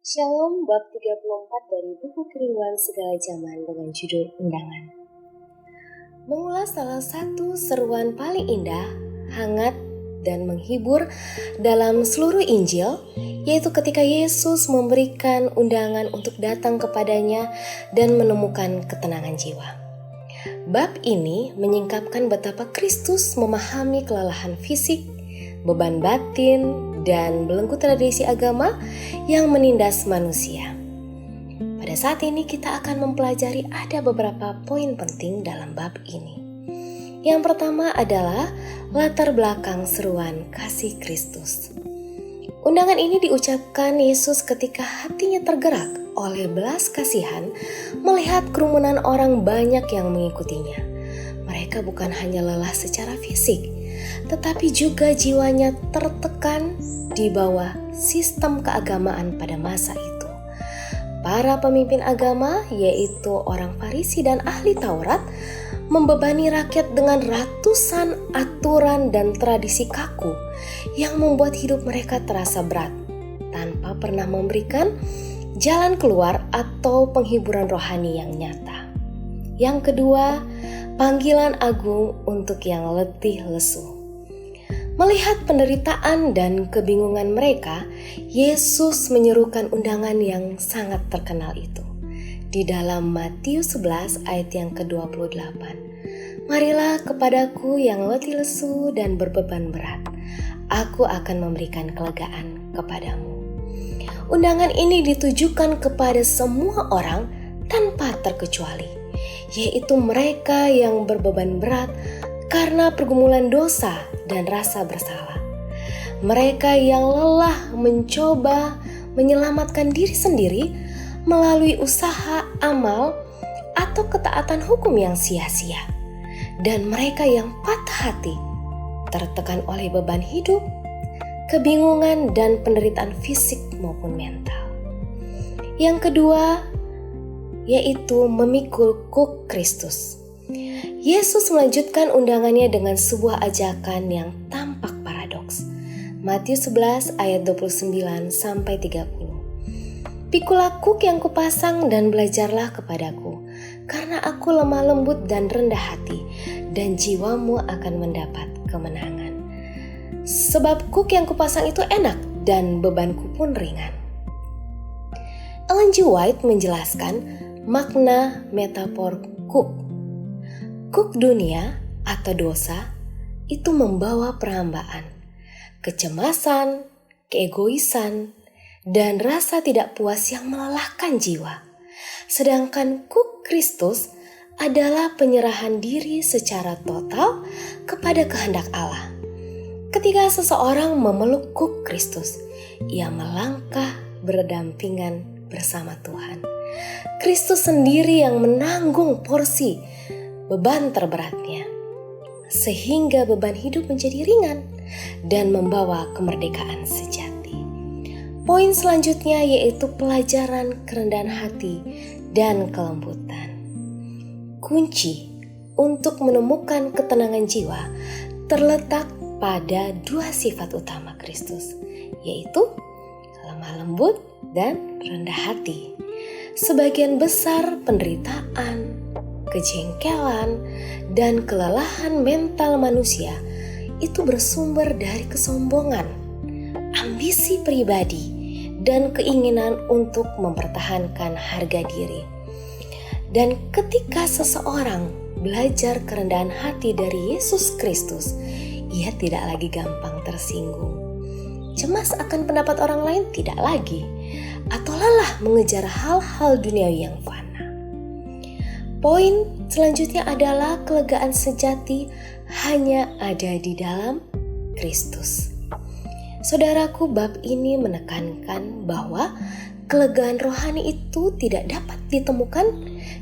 Shalom bab 34 dari buku Kerinduan Segala Zaman dengan judul Undangan. Mengulas salah satu seruan paling indah, hangat, dan menghibur dalam seluruh Injil, yaitu ketika Yesus memberikan undangan untuk datang kepadanya dan menemukan ketenangan jiwa. Bab ini menyingkapkan betapa Kristus memahami kelelahan fisik, beban batin, dan belenggu tradisi agama yang menindas manusia. Pada saat ini kita akan mempelajari ada beberapa poin penting dalam bab ini. Yang pertama adalah latar belakang seruan kasih Kristus. Undangan ini diucapkan Yesus ketika hatinya tergerak oleh belas kasihan melihat kerumunan orang banyak yang mengikutinya. Mereka bukan hanya lelah secara fisik, tetapi juga jiwanya tertekan di bawah sistem keagamaan pada masa itu. Para pemimpin agama, yaitu orang Farisi dan ahli Taurat, membebani rakyat dengan ratusan aturan dan tradisi kaku yang membuat hidup mereka terasa berat, tanpa pernah memberikan jalan keluar atau penghiburan rohani yang nyata. Yang kedua, panggilan agung untuk yang letih lesu. Melihat penderitaan dan kebingungan mereka, Yesus menyerukan undangan yang sangat terkenal itu. Di dalam Matius 11 ayat yang ke-28. Marilah kepadaku yang letih lesu dan berbeban berat. Aku akan memberikan kelegaan kepadamu. Undangan ini ditujukan kepada semua orang tanpa terkecuali, yaitu mereka yang berbeban berat karena pergumulan dosa dan rasa bersalah. Mereka yang lelah mencoba menyelamatkan diri sendiri melalui usaha, amal, atau ketaatan hukum yang sia-sia. Dan mereka yang patah hati, tertekan oleh beban hidup, kebingungan, dan penderitaan fisik maupun mental. Yang kedua, yaitu memikul kuk Kristus. Yesus melanjutkan undangannya dengan sebuah ajakan yang tampak paradoks. Matius 11 ayat 29 sampai 30. Pikulah kuk yang kupasang dan belajarlah kepadaku, karena aku lemah lembut dan rendah hati, dan jiwamu akan mendapat kemenangan. Sebab kuk yang kupasang itu enak dan bebanku pun ringan. Ellen G. White menjelaskan makna metafor kuk. Kuk dunia atau dosa itu membawa perhambaan, kecemasan, keegoisan, dan rasa tidak puas yang melelahkan jiwa. Sedangkan kuk Kristus adalah penyerahan diri secara total kepada kehendak Allah. Ketika seseorang memeluk kuk Kristus, ia melangkah berdampingan bersama Tuhan. Kristus sendiri yang menanggung porsi beban terberatnya, sehingga beban hidup menjadi ringan dan membawa kemerdekaan sejati. Poin selanjutnya yaitu pelajaran kerendahan hati dan kelembutan. Kunci untuk menemukan ketenangan jiwa terletak pada dua sifat utama Kristus, yaitu lemah lembut dan rendah hati. Sebagian besar penderitaan, kejengkelan, dan kelelahan mental manusia itu bersumber dari kesombongan, ambisi pribadi, dan keinginan untuk mempertahankan harga diri. Dan ketika seseorang belajar kerendahan hati dari Yesus Kristus, ia tidak lagi gampang tersinggung. Cemas akan pendapat orang lain tidak lagi, atau lelah mengejar hal-hal duniawi yang fana. Poin selanjutnya adalah kelegaan sejati hanya ada di dalam Kristus. Saudaraku, bab ini menekankan bahwa kelegaan rohani itu tidak dapat ditemukan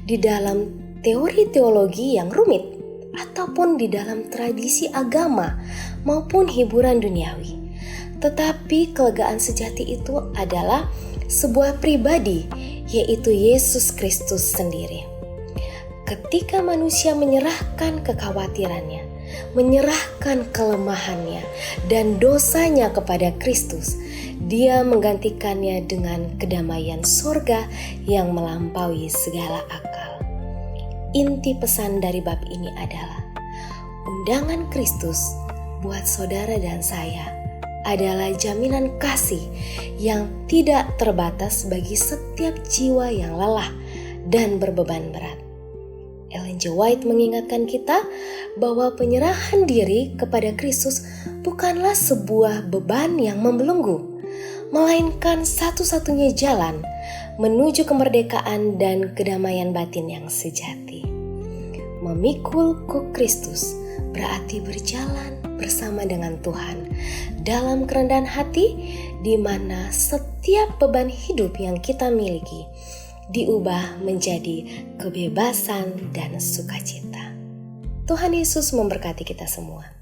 di dalam teori teologi yang rumit ataupun di dalam tradisi agama maupun hiburan duniawi. Tetapi kelegaan sejati itu adalah sebuah pribadi, yaitu Yesus Kristus sendiri. Ketika manusia menyerahkan kekhawatirannya, menyerahkan kelemahannya dan dosanya kepada Kristus, Dia menggantikannya dengan kedamaian surga yang melampaui segala akal. Inti pesan dari bab ini adalah undangan Kristus buat saudara dan saya adalah jaminan kasih yang tidak terbatas bagi setiap jiwa yang lelah dan berbeban berat. Ellen G. White mengingatkan kita bahwa penyerahan diri kepada Kristus bukanlah sebuah beban yang membelenggu, melainkan satu-satunya jalan menuju kemerdekaan dan kedamaian batin yang sejati. Memikul kuk Kristus berarti berjalan bersama dengan Tuhan dalam kerendahan hati, di mana setiap beban hidup yang kita miliki diubah menjadi kebebasan dan sukacita. Tuhan Yesus memberkati kita semua.